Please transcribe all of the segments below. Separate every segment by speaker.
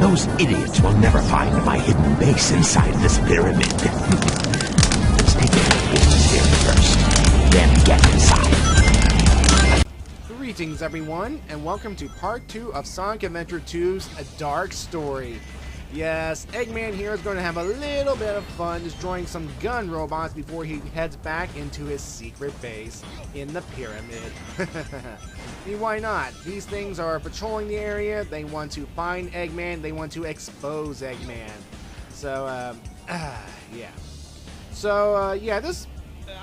Speaker 1: Those idiots will never find my hidden base inside this pyramid. Let's take a look in here first, then get inside.
Speaker 2: Greetings everyone, and welcome to part 2 of Sonic Adventure 2's A Dark Story. Yes, Eggman here is going to have a little bit of fun destroying some gun robots before he heads back into his secret base in the pyramid. I mean, why not? These things are patrolling the area, they want to find Eggman, they want to expose Eggman. So, yeah. So,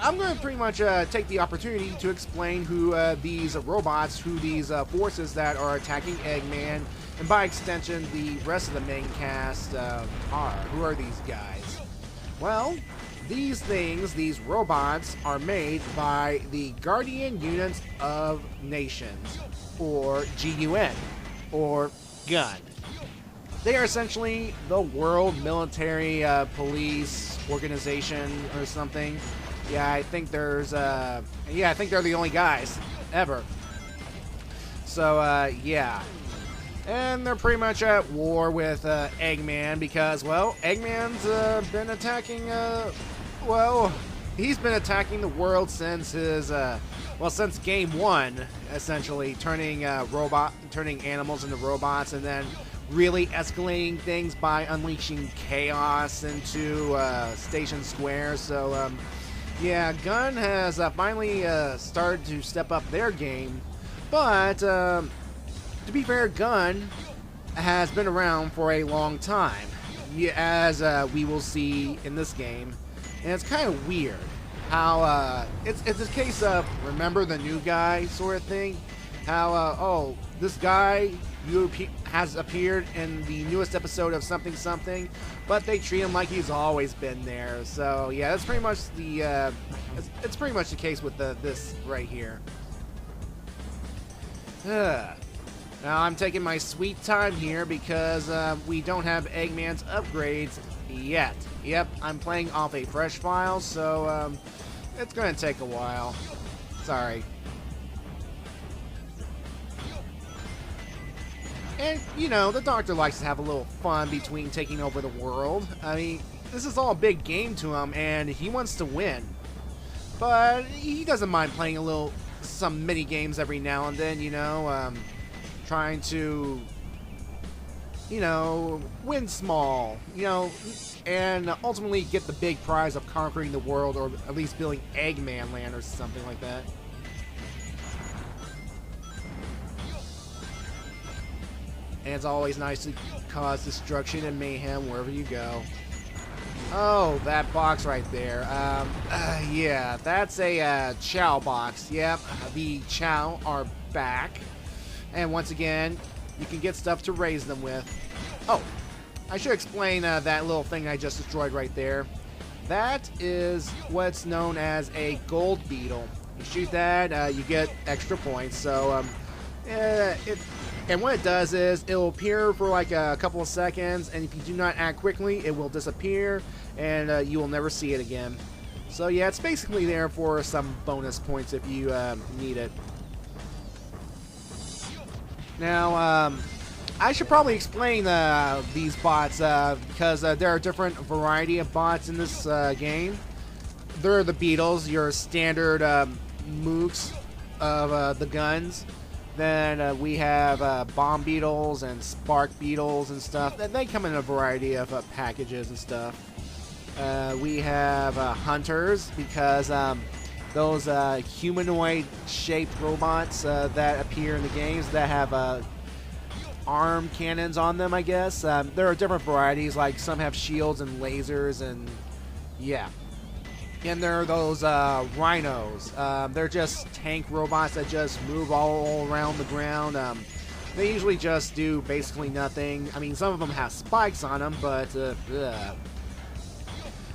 Speaker 2: I'm going to pretty much take the opportunity to explain who these robots, who these forces that are attacking Eggman, and by extension, the rest of the main cast are. Who are these guys? Well, these things, these robots, are made by the Guardian Units of Nations, or GUN, or GUN. They are essentially the World Military Police Organization or something. Yeah, I think there's, I think they're the only guys ever. So, yeah. And they're pretty much at war with Eggman because, well, Eggman's been attacking, he's been attacking the world since his, since game 1, essentially, turning animals into robots and then really escalating things by unleashing chaos into Station Square. So, yeah, Gun has finally started to step up their game, but to be fair, Gun has been around for a long time, as we will see in this game, and it's kind of weird how it's a case of remember the new guy sort of thing. How this guy has appeared in the newest episode of something something, but they treat him like he's always been there. So yeah, that's pretty much the it's pretty much the case with this right here. Now I'm taking my sweet time here because we don't have Eggman's upgrades yet. Yep, I'm playing off a fresh file, so it's gonna take a while. Sorry. And, you know, the Doctor likes to have a little fun between taking over the world. I mean, this is all a big game to him, and he wants to win. But he doesn't mind playing some mini games every now and then, you know, trying to, you know, win small, you know, and ultimately get the big prize of conquering the world, or at least building Eggman Land or something like that. And it's always nice to cause destruction and mayhem wherever you go. Oh, that box right there. Yeah, that's a Chow box. Yep, the Chow are back. And once again, you can get stuff to raise them with. Oh, I should explain that little thing I just destroyed right there. That is what's known as a gold beetle. You shoot that, you get extra points. So, and what it does is it'll appear for like a couple of seconds, and if you do not act quickly, it will disappear, and you will never see it again. So yeah, it's basically there for some bonus points if you need it. Now, I should probably explain these bots because there are a different variety of bots in this game. There are the beetles, your standard mooks of the guns. Then we have bomb beetles and spark beetles and stuff. They come in a variety of packages and stuff. We have hunters because those humanoid-shaped robots that appear in the games that have arm cannons on them, I guess. There are different varieties, like some have shields and lasers, and yeah. And there are those rhinos. They're just tank robots that just move all around the ground. They usually just do basically nothing. I mean, some of them have spikes on them, but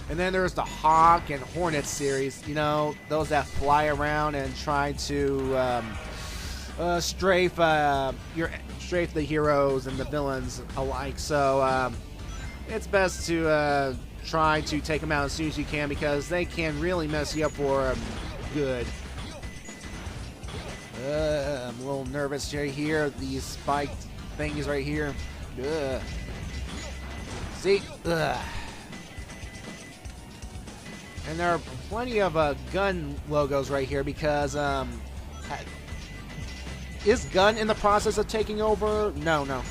Speaker 2: and then there's the Hawk and Hornet series. You know, those that fly around and try to strafe the heroes and the villains alike. So it's best to try to take them out as soon as you can because they can really mess you up for good. I'm a little nervous right here. These spiked things right here. Ugh. See? Ugh. And there are plenty of gun logos right here because, is Gun in the process of taking over? No,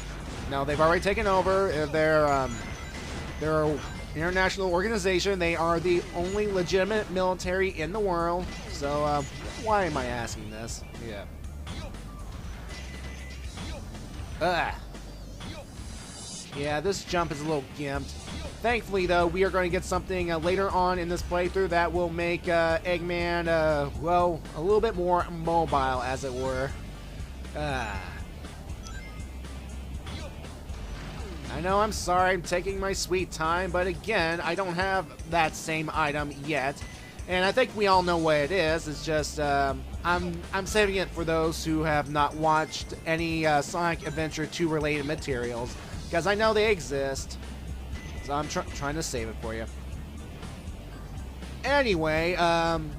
Speaker 2: they've already taken over. They're an international organization. They are the only legitimate military in the world. So, why am I asking this? Yeah. Ugh. Yeah, this jump is a little gimped. Thankfully, though, we are going to get something later on in this playthrough that will make Eggman, well, a little bit more mobile, as it were. I know, I'm sorry, I'm taking my sweet time, but again, I don't have that same item yet. And I think we all know what it is. It's just, I'm saving it for those who have not watched any Sonic Adventure 2 related materials. Because I know they exist. So I'm trying to save it for you. Anyway,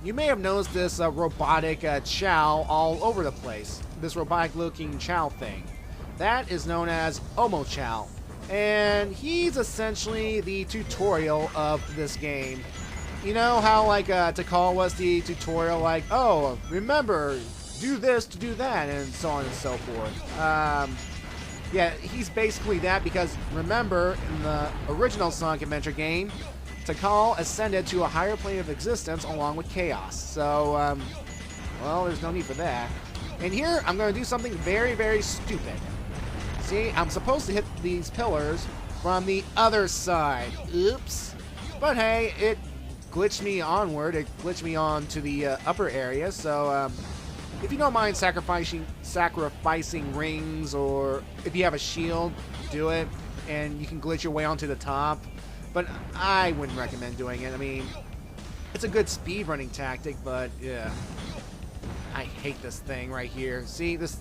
Speaker 2: you may have noticed this robotic Chow all over the place. This robotic looking Chow thing. That is known as Omo Chow. And he's essentially the tutorial of this game. You know how, like, Takal was the tutorial, like, oh, remember, do this to do that, and so on and so forth. Yeah, he's basically that because, remember, in the original Sonic Adventure game, Takal ascended to a higher plane of existence along with Chaos. So, well, there's no need for that. And here, I'm going to do something very, very stupid. See, I'm supposed to hit these pillars from the other side. Oops. But hey, it glitched me onward. It glitched me on to the upper area, so, if you don't mind sacrificing rings, or if you have a shield, do it, and you can glitch your way onto the top. But I wouldn't recommend doing it. I mean, it's a good speedrunning tactic, but yeah. I hate this thing right here. See, this...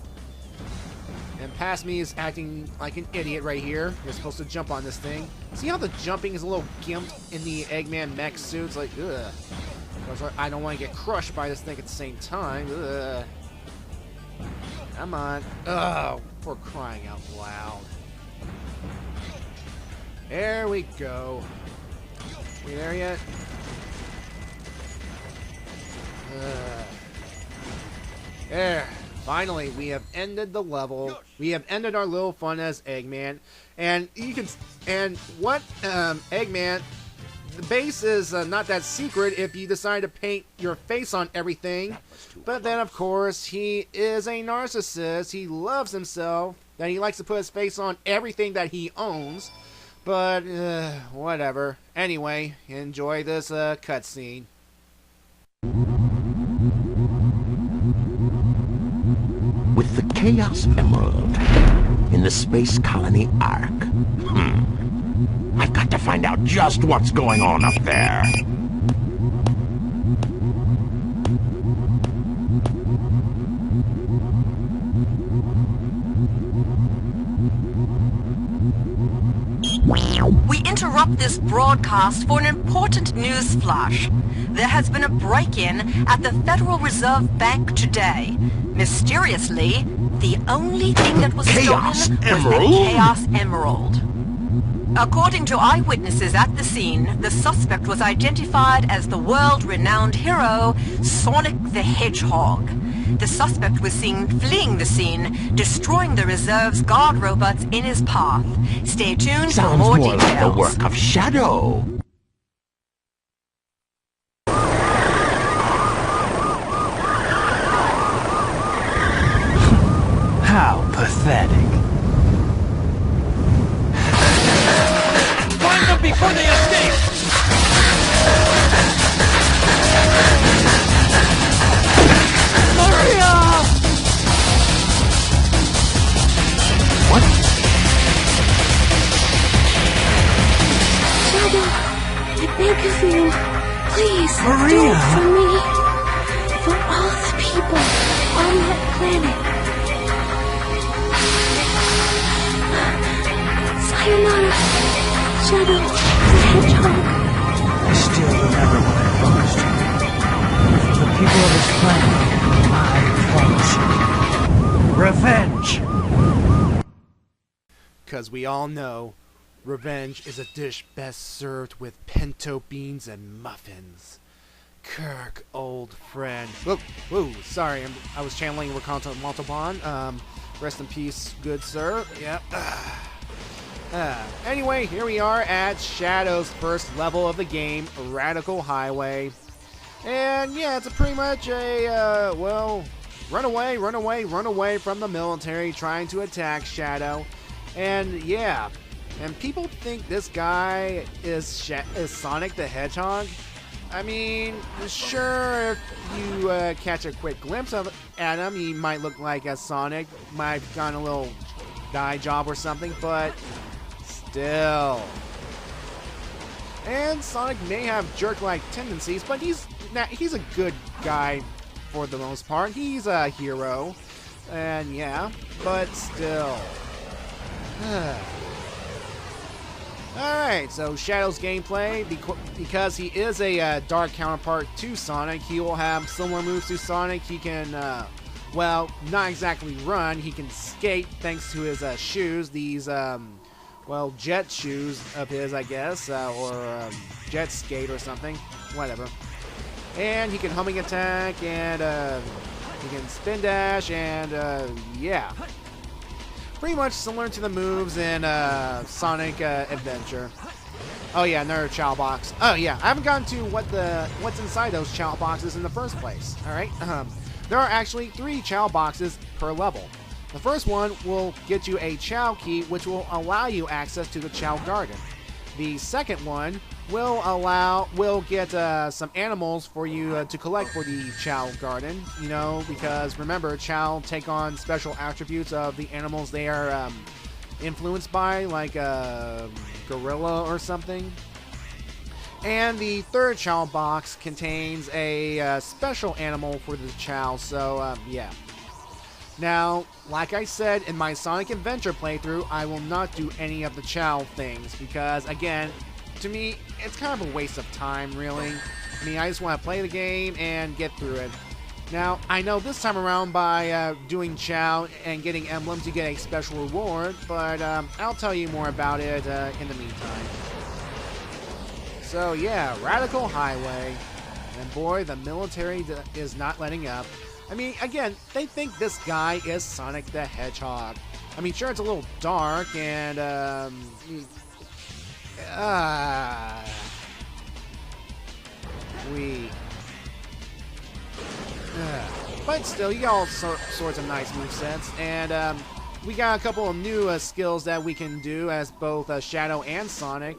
Speaker 2: And past me is acting like an idiot right here. You're supposed to jump on this thing. See how the jumping is a little gimped in the Eggman mech suit? It's like, ugh. I don't want to get crushed by this thing at the same time. Ugh. Come on. Oh, for crying out loud. There we go. We there yet? There. Finally, we have ended the level. We have ended our little fun as Eggman. And you can... And what, Eggman... The base is not that secret if you decide to paint your face on everything. But then, of course, he is a narcissist. He loves himself. That he likes to put his face on everything that he owns. But, whatever. Anyway, enjoy this cutscene.
Speaker 1: With the Chaos Emerald in the Space Colony Ark. I've got to find out just what's going on up there.
Speaker 3: We interrupt this broadcast for an important news flash. There has been a break-in at the Federal Reserve Bank today. Mysteriously, the only thing that was stolen was the Chaos Emerald. According to eyewitnesses at the scene, the suspect was identified as the world-renowned hero, Sonic the Hedgehog. The suspect was seen fleeing the scene, destroying the reserve's guard robots in his path. Stay tuned for more details.
Speaker 1: Like the work of Shadow.
Speaker 4: How pathetic. Find them before they escape! Maria!
Speaker 1: What?
Speaker 5: Shadow, I beg of you, please,
Speaker 4: Maria!
Speaker 5: do it for me. For all the people on that planet. Sayonara, Shadow the Hedgehog.
Speaker 4: I still remember what I promised you. For the people of this planet, I promise you. Revenge!
Speaker 2: Because we all know Revenge is a dish best served with pinto beans and muffins. Kirk, old friend. Whoa, sorry, I was channeling Rakanto Montalban. Rest in peace, good sir. Yep. Anyway, here we are at Shadow's first level of the game, Radical Highway. And yeah, it's pretty much a, well, run away from the military trying to attack Shadow. And yeah, and people think this guy is Sonic the Hedgehog. I mean, sure, if you catch a quick glimpse at him, he might look like a Sonic, might have gotten a little dye job or something, but still. And Sonic may have jerk-like tendencies, but he's a good guy for the most part. He's a hero, and yeah, but still. Alright, so Shadow's gameplay, because he is a dark counterpart to Sonic, he will have similar moves to Sonic. He can, well, not exactly run, he can skate thanks to his shoes, these, well, jet shoes of his, I guess, or jet skate or something, whatever. And he can homing attack, and he can spin dash, and yeah. Pretty much similar to the moves in Sonic Adventure. Oh yeah, another chow box. Oh yeah, I haven't gotten to what's inside those chow boxes in the first place. All right, there are actually 3 chow boxes per level. The first one will get you a chow key, which will allow you access to the chow garden. The second one will get some animals for you to collect for the Chow Garden, you know, because remember, Chow take on special attributes of the animals they are influenced by, like a gorilla or something. And the third Chow box contains a special animal for the Chow, so yeah. Now, like I said in my Sonic Adventure playthrough, I will not do any of the Chow things because, again, to me, it's kind of a waste of time, really. I mean, I just want to play the game and get through it. Now, I know this time around by doing Chow and getting emblems, you get a special reward, but I'll tell you more about it in the meantime. So, yeah, Radical Highway. And boy, the military is not letting up. I mean, again, they think this guy is Sonic the Hedgehog. I mean, sure, it's a little dark and, but still, you got all sorts of nice movesets, and we got a couple of new skills that we can do as both Shadow and Sonic.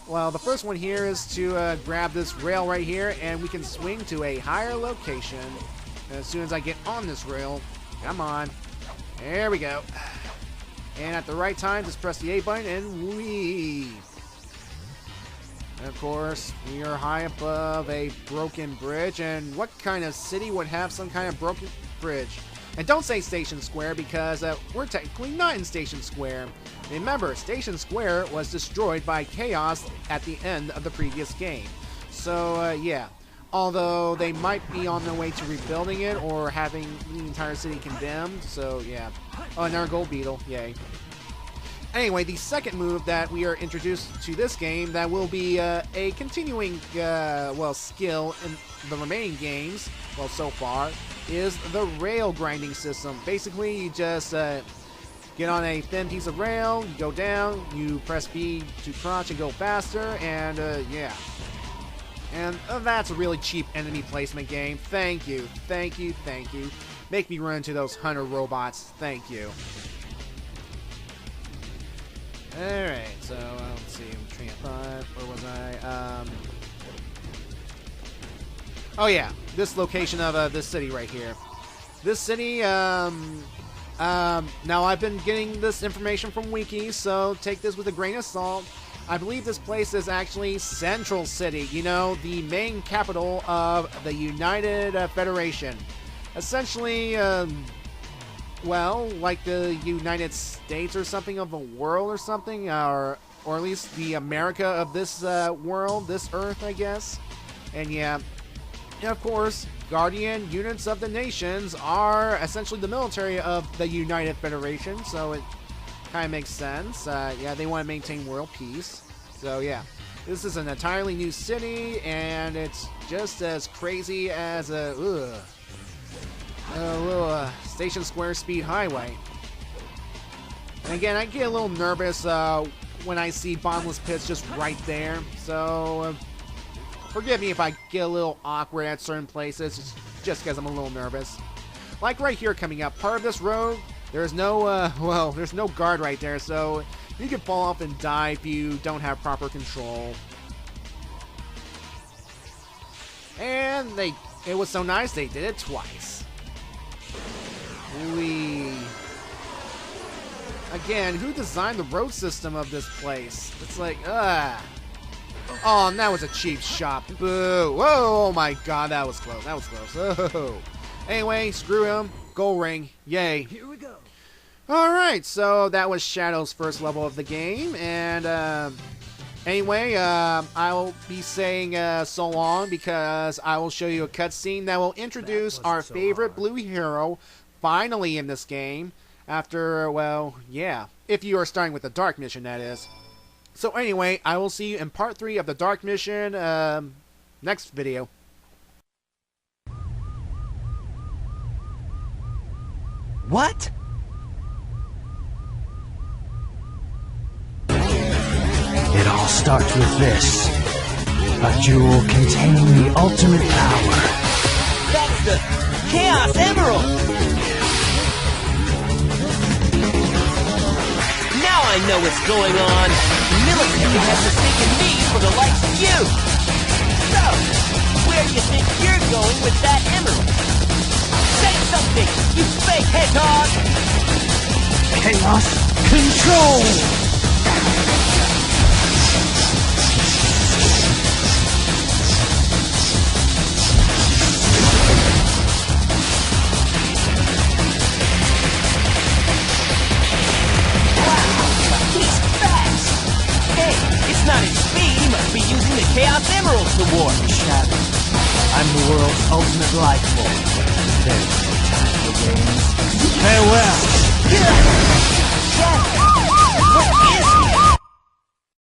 Speaker 2: Well, the first one here is to grab this rail right here, and we can swing to a higher location. And as soon as I get on this rail, come on, there we go. And at the right time, just press the A button and whee! And of course, we are high above a broken bridge, and what kind of city would have some kind of broken bridge? And don't say Station Square, because we're technically not in Station Square. Remember, Station Square was destroyed by Chaos at the end of the previous game. So, yeah. Although they might be on their way to rebuilding it or having the entire city condemned, so yeah. Oh, another gold beetle, yay. Anyway, the second move that we are introduced to this game that will be a continuing, well, skill in the remaining games, well, so far, is the rail grinding system. Basically, you just get on a thin piece of rail, you go down, you press B to crouch and go faster, and yeah. And that's a really cheap enemy placement game. Thank you, thank you, thank you. Make me run into those hunter robots. Thank you. Alright, so let's see, train of thought, where was I? Oh yeah, this location of this city right here. This city, now I've been getting this information from Wiki, so take this with a grain of salt. I believe this place is actually Central City, you know, the main capital of the United Federation. Essentially, well, like the United States or something of the world or something, or at least the America of this world, this Earth, I guess. And yeah, and of course, Guardian Units of the Nations are essentially the military of the United Federation, so Kind of makes sense. Yeah, they want to maintain world peace. So yeah, this is an entirely new city, and it's just as crazy as a little Station Square speed highway. And again, I get a little nervous when I see bottomless pits just right there. So forgive me if I get a little awkward at certain places, it's just because I'm a little nervous. Like right here coming up, part of this road, there's no, well, there's no guard right there, so you can fall off and die if you don't have proper control. And it was so nice they did it twice. Again, who designed the road system of this place? It's like, oh, and that was a cheap shot. Boo. Whoa, oh my god, that was close. That was close. Oh. Anyway, screw him. Gold ring. Yay.
Speaker 4: Here we go.
Speaker 2: Alright, so that was Shadow's first level of the game. And, anyway, I'll be saying so long because I will show you a cutscene that will introduce our favorite blue hero finally in this game. After, well, yeah, if you are starting with the Dark Mission, that is. So anyway, I will see you in part 3 of the Dark Mission, next video.
Speaker 6: What? It all starts with this. A jewel containing the ultimate power. That's the Chaos Emerald! Now I know what's going on. The military has mistaken me for the likes of you. So, where do you think you're going with that emerald? Say something, you fake hedgehog! Chaos Control! Not his speed, he must be using the Chaos Emerald to warp. Shadow, I'm the world's ultimate life form. There's no time for games. Farewell! Shadow, what is